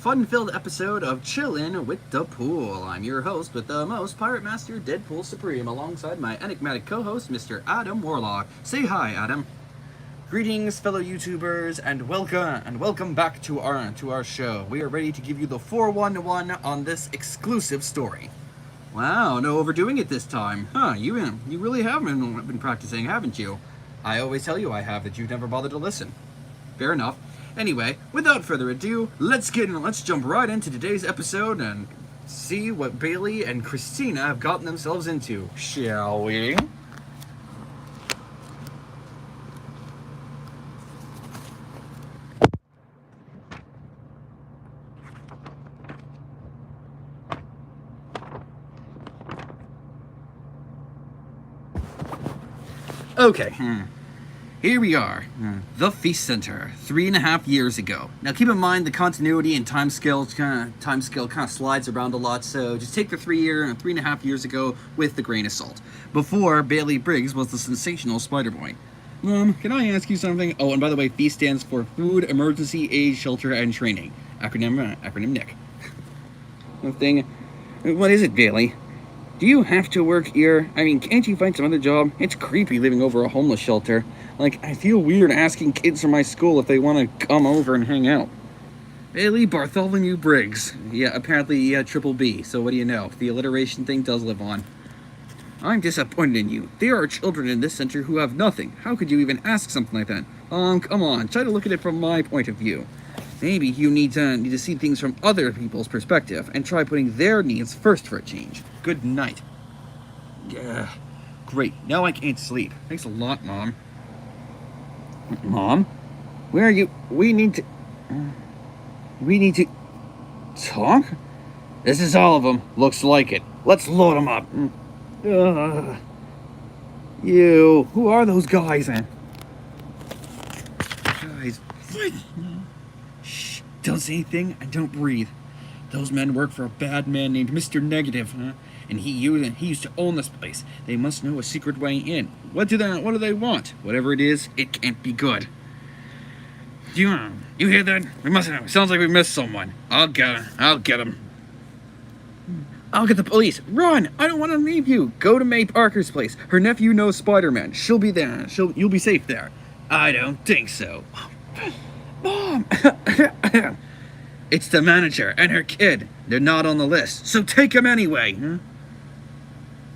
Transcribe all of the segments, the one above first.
fun-filled episode of Chillin with the Pool. I'm your host with the most, Pirate Master Deadpool Supreme, alongside my enigmatic co-host, Mr. Adam Warlock. Say hi, Adam. Greetings, fellow YouTubers, and welcome back to our show. We are ready to give you the 411 on this exclusive story. Wow, no overdoing it this time. Huh, you really have been practicing, haven't you? I always tell you I have, that you've never bothered to listen. Fair enough. Anyway, without further ado, let's jump right into today's episode and see what Bailey and Christina have gotten themselves into, shall we? Okay, here we are, the F.E.A.S.T Center, 3.5 years ago. Now keep in mind the continuity and time scale kind of slides around a lot, so just take the 3.5 years ago with the grain of salt. Before Bailey Briggs was the sensational Spider Boy. Can I ask you something? Oh, and by the way, F.E.A.S.T stands for Food Emergency Aid Shelter and Training. Acronym Nick. What is it, Bailey? Do you have to work here? I mean, can't you find some other job? It's creepy living over a homeless shelter. Like, I feel weird asking kids from my school if they want to come over and hang out. Bailey Bartholomew Briggs. Yeah, apparently, triple B. So what do you know? The alliteration thing does live on. I'm disappointed in you. There are children in this center who have nothing. How could you even ask something like that? Come on. Try to look at it from my point of view. Maybe you need to see things from other people's perspective and try putting their needs first for a change. Good night. Yeah. Great. Now I can't sleep. Thanks a lot, Mom. Mom? Where are you? We need to talk? This is all of them. Looks like it. Let's load them up. Who are those guys? Guys. Shh. Don't say anything and don't breathe. Those men work for a bad man named Mr. Negative, and he used to own this place. They must know a secret way in. What do they want? Whatever it is, it can't be good. You hear that? We must have. Sounds like we missed someone. I'll get him. I'll get the police. Run! I don't want to leave you. Go to May Parker's place. Her nephew knows Spider-Man. She'll be there. You'll be safe there. I don't think so. Mom! It's the manager and her kid. They're not on the list, so take them anyway.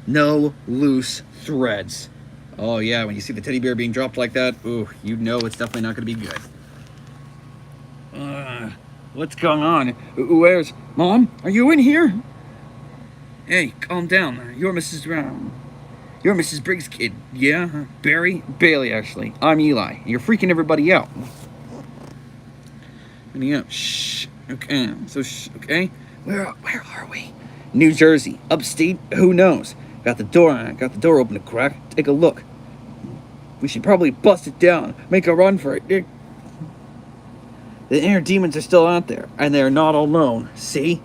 No loose threads. Oh yeah, when you see the teddy bear being dropped like that, ooh, you know it's definitely not going to be good. What's going on? Where's... Mom? Are you in here? Hey, calm down. You're Mrs. Briggs' kid. Yeah? Bailey, actually. I'm Eli. You're freaking everybody out. Shh. Okay. Okay. Where are we? New Jersey. Upstate? Who knows? Got the door open a crack. Take a look. We should probably bust it down. Make a run for it. The inner demons are still out there, and they're not alone. See?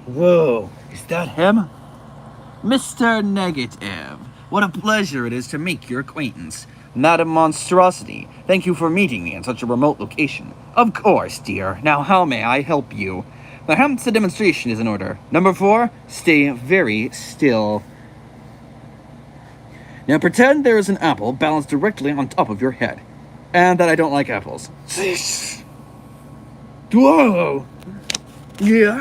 Whoa. Is that him? Mr. Negative. What a pleasure it is to make your acquaintance. Madam Monstrosity, thank you for meeting me in such a remote location. Of course, dear. Now, how may I help you? Perhaps the demonstration is in order. Number 4, stay very still. Now, pretend there is an apple balanced directly on top of your head. And that I don't like apples. Whoa! Yeah.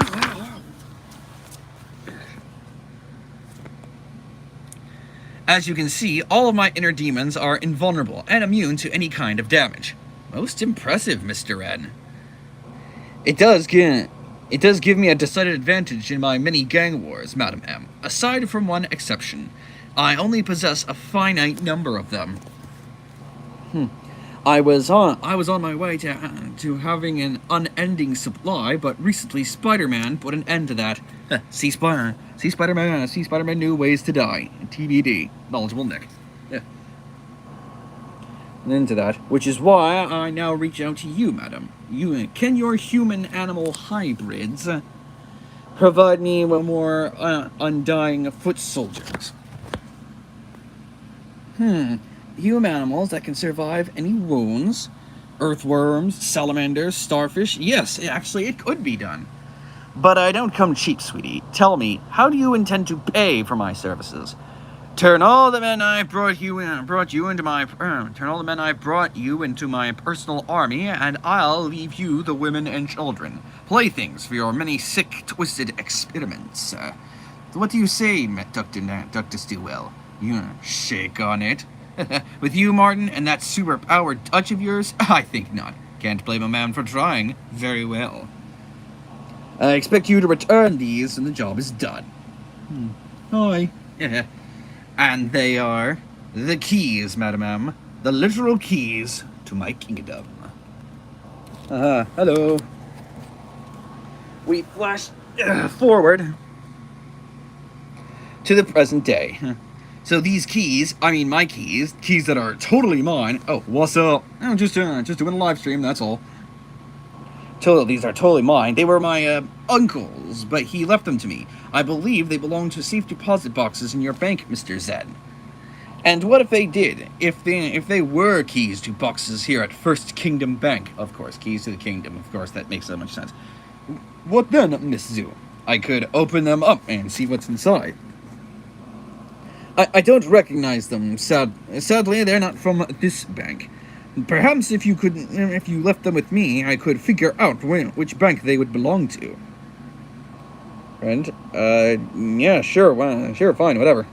As you can see, all of my inner demons are invulnerable and immune to any kind of damage. Most impressive, Mr. N. It does give me a decided advantage in my many gang wars, Madam M. Aside from one exception, I only possess a finite number of them. I was on my way to having an unending supply, but recently Spider-Man put an end to that. See Spider-Man knew ways to die. TBD. Knowledgeable Nick. Yeah. And into that, which is why I now reach out to you, madam. Can your human-animal hybrids provide me with more undying foot soldiers? Human animals that can survive any wounds, earthworms, salamanders, starfish. Yes, actually, it could be done. But I don't come cheap, sweetie. Tell me, how do you intend to pay for my services? Turn all the men I've brought you into my personal army, and I'll leave you the women and children, playthings for your many sick, twisted experiments. What do you say, Dr. Stillwell? You shake on it. With you, Martin, and that super-powered touch of yours, I think not. Can't blame a man for trying. Very well. I expect you to return these, and the job is done. Hi. And they are the keys, madam. The literal keys to my kingdom. Hello. We flash forward to the present day. So these keys, my keys that are totally mine. Oh, what's up? I'm just doing a live stream, that's all. These are totally mine. They were my uncle's, but he left them to me. I believe they belong to safe deposit boxes in your bank, Mr. Zed. And what if they did? If they were keys to boxes here at First Kingdom Bank, of course, keys to the kingdom, of course, that makes so much sense. What then, Miss Zoo? I could open them up and see what's inside. I don't recognize them. Sadly, they're not from this bank. Perhaps if you left them with me, I could figure out which bank they would belong to. Friend? Yeah, sure. Well, sure, fine, whatever.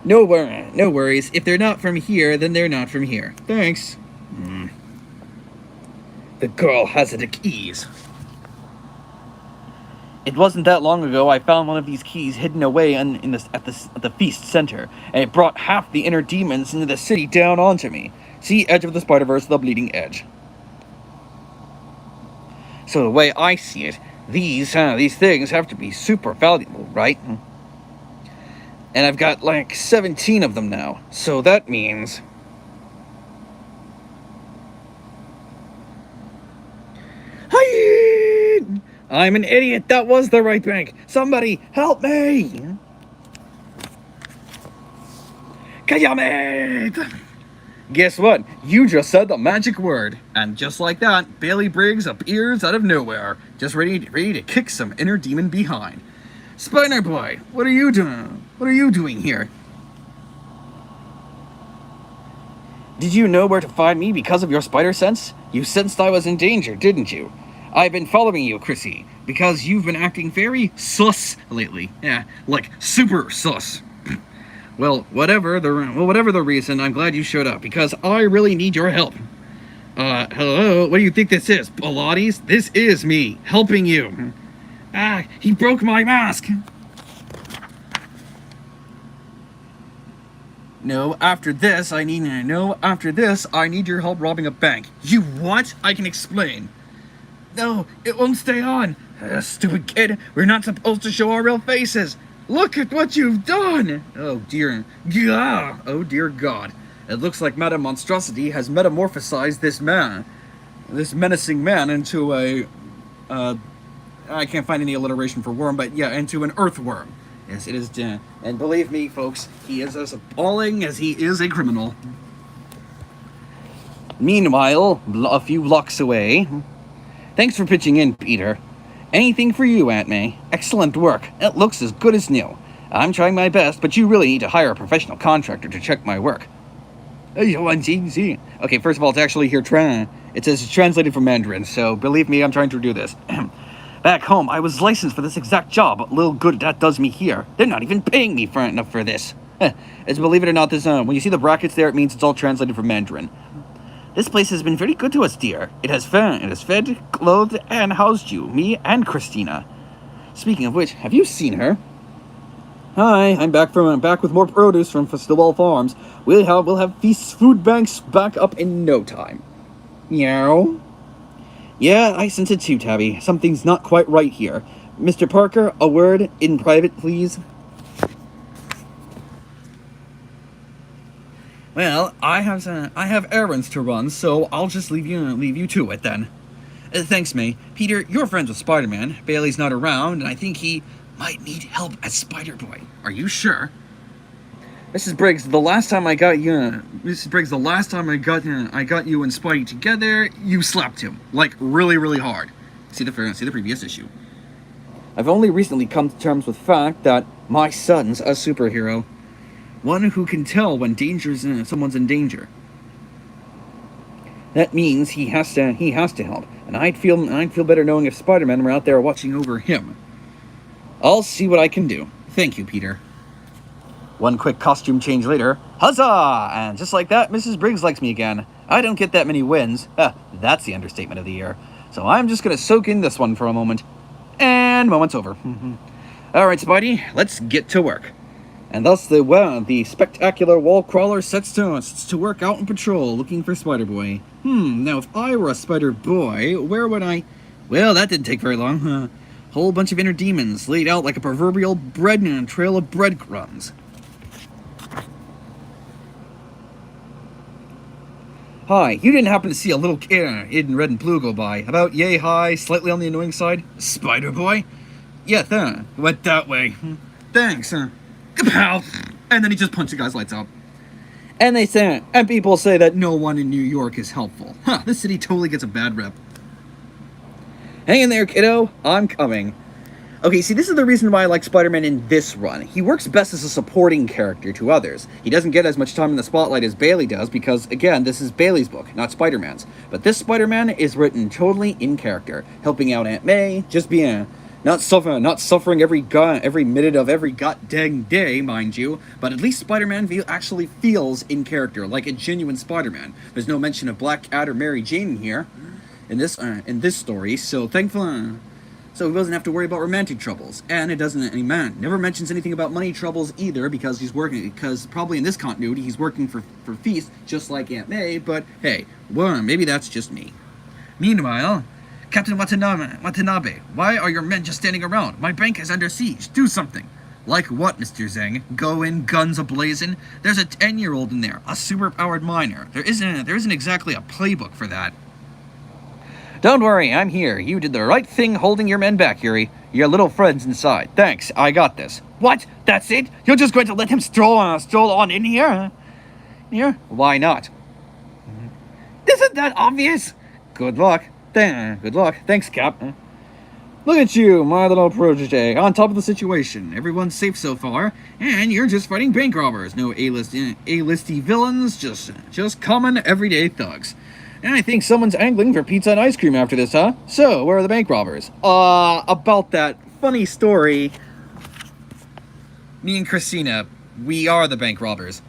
No worries. If they're not from here, then they're not from here. Thanks. The girl has the keys. It wasn't that long ago I found one of these keys hidden away at the F.E.A.S.T center, and it brought half the inner demons into the city down onto me. See Edge of the Spider-Verse, the bleeding edge. So the way I see it, these things have to be super valuable, right? And I've got like 17 of them now, so that means... Hi! I'm an idiot. That was the right bank. Somebody help me! Kayamit! Guess what? You just said the magic word. And just like that, Bailey Briggs appears out of nowhere, just ready to kick some inner demon behind. Spider Boy, what are you doing? What are you doing here? Did you know where to find me because of your spider sense? You sensed I was in danger, didn't you? I've been following you, Chrissy, because you've been acting very sus lately. Yeah, like super sus. Well, whatever the reason, I'm glad you showed up, because I really need your help. Hello? What do you think this is? Pilates? This is me, helping you. He broke my mask! After this, I need your help robbing a bank. You what? I can explain. No, it won't stay on. Stupid kid, we're not supposed to show our real faces. Look at what you've done! Oh dear. Gah! Oh dear God. It looks like Madame Monstrosity has metamorphosized this menacing man, into a, I can't find any alliteration for worm, but yeah, into an earthworm. Yes, it is, and believe me, folks, he is as appalling as he is a criminal. Meanwhile, a few blocks away... Thanks for pitching in, Peter. Anything for you, Aunt May. Excellent work. It looks as good as new. I'm trying my best, but you really need to hire a professional contractor to check my work. Okay, first of all, it's actually here, it says it's translated from Mandarin, so believe me, I'm trying to do this. Back home, I was licensed for this exact job, but little good that does me here. They're not even paying me enough for this. As believe it or not, when you see the brackets there, it means it's all translated from Mandarin. This place has been very good to us, dear. It has fed, clothed, and housed you, me and Christina. Speaking of which, have you seen her? Hi, I'm back with more produce from Stillwell Farms. We'll have F.E.A.S.T food banks back up in no time. Meow. Yeah, I sense it too, Tabby. Something's not quite right here. Mr. Parker, a word in private, please. Well, I have errands to run, so I'll just leave you to it then. Thanks, May. Peter, you're friends with Spider-Man. Bailey's not around, and I think he might need help as Spider-Boy. Are you sure? Mrs. Briggs, the last time I got you and Spidey together, you slapped him. Like, really, really hard. See the previous issue. I've only recently come to terms with the fact that my son's a superhero. One who can tell when someone's in danger. That means he has to help. And I'd feel better knowing if Spider-Man were out there watching over him. I'll see what I can do. Thank you, Peter. One quick costume change later. Huzzah! And just like that, Mrs. Briggs likes me again. I don't get that many wins. That's the understatement of the year. So I'm just gonna soak in this one for a moment. And moment's over. Alright, Spidey, let's get to work. And thus the spectacular wall crawler sets to work out in patrol, looking for Spider-Boy. Now if I were a Spider-Boy, where would I... Well, that didn't take very long. Whole bunch of inner demons, laid out like a proverbial trail of breadcrumbs. Hi, you didn't happen to see a little kid in red and blue go by, about yay high, slightly on the annoying side? Spider-Boy? Yeah, went that way. Thanks, Kapow! And then he just punched the guy's lights out. And people say that no one in New York is helpful. This city totally gets a bad rep. Hang in there, kiddo. I'm coming. Okay, see, this is the reason why I like Spider-Man in this run. He works best as a supporting character to others. He doesn't get as much time in the spotlight as Bailey does because, again, this is Bailey's book, not Spider-Man's. But this Spider-Man is written totally in character, helping out Aunt May, just being... Not suffering every minute of every goddamn day, mind you, but at least Spider-Man actually feels in character, like a genuine Spider-Man. There's no mention of Black Cat or Mary Jane here in this story, so thankfully, so he doesn't have to worry about romantic troubles. And never mentions anything about money troubles either, because probably in this continuity he's working for F.E.A.S.T, just like Aunt May. But hey, well, maybe that's just me. Meanwhile, Captain Watanabe, why are your men just standing around? My bank is under siege. Do something. Like what, Mr. Zhang? Go in, guns a-blazing? There's a 10-year-old in there, a super-powered miner. There isn't exactly a playbook for that. Don't worry, I'm here. You did the right thing holding your men back, Yuri. Your little friend's inside. Thanks, I got this. What? That's it? You're just going to let him stroll on in here? Here? Why not? Isn't that obvious? Good luck. Thanks, Cap. Look at you, my little protege, on top of the situation. Everyone's safe so far, and you're just fighting bank robbers. No A-listy villains, just common, everyday thugs. And I think someone's angling for pizza and ice cream after this, huh? So, where are the bank robbers? About that funny story. Me and Christina, we are the bank robbers.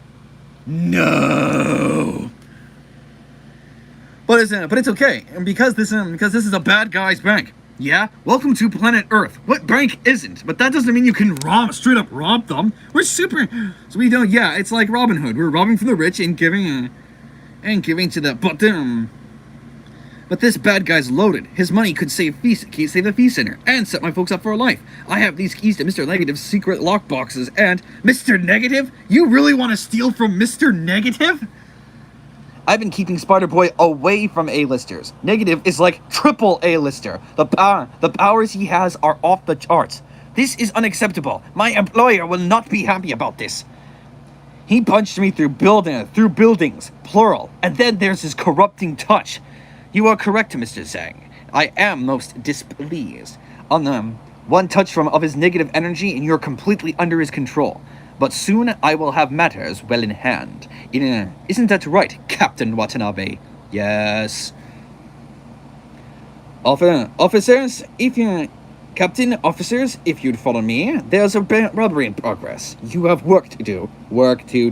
No! But it's okay, and because this is a bad guy's bank. Yeah, welcome to planet Earth. What bank isn't? But that doesn't mean you can straight up rob them. We're super. So we don't. Yeah, it's like Robin Hood. We're robbing from the rich and giving to the. But this bad guy's loaded. His money could save the F.E.A.S.T Center and set my folks up for life. I have these keys to Mr. Negative's secret lockboxes, and Mr. Negative? You really want to steal from Mr. Negative? I've been keeping Spider-Boy away from A-listers. Negative is like triple A-lister. The powers he has are off the charts. This is unacceptable. My employer will not be happy about this. He punched me through buildings, plural, and then there's his corrupting touch. You are correct, Mr. Zhang. I am most displeased. On one touch of his negative energy, and you're completely under his control. But soon I will have matters well in hand. Isn't that right, Captain Watanabe? Yes. Officers, if you'd follow me, there's a robbery in progress. You have work to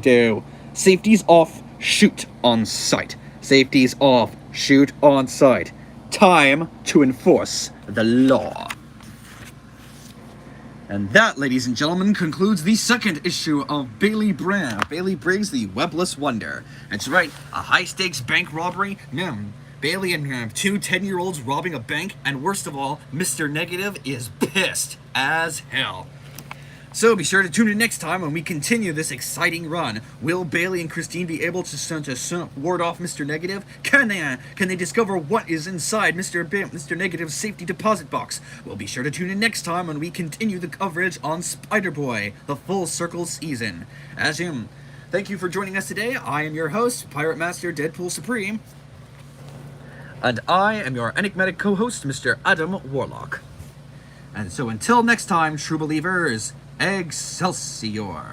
do. Safety's off, shoot on sight. Safety's off, shoot on sight. Time to enforce the law. And that, ladies and gentlemen, concludes the second issue of Bailey Briggs, the Webless Wonder. That's right, a high-stakes bank robbery. Bailey and two 10-year-olds robbing a bank, and worst of all, Mr. Negative is pissed as hell. So be sure to tune in next time when we continue this exciting run. Will Bailey and Christine be able to ward off Mr. Negative? Can they discover what is inside Mr. Negative's safety deposit box? Well, be sure to tune in next time when we continue the coverage on Spider-Boy, the Full Circle season. Thank you for joining us today. I am your host, Pirate Master Deadpool Supreme. And I am your enigmatic co-host, Mr. Adam Warlock. And so until next time, true believers, Excelsior!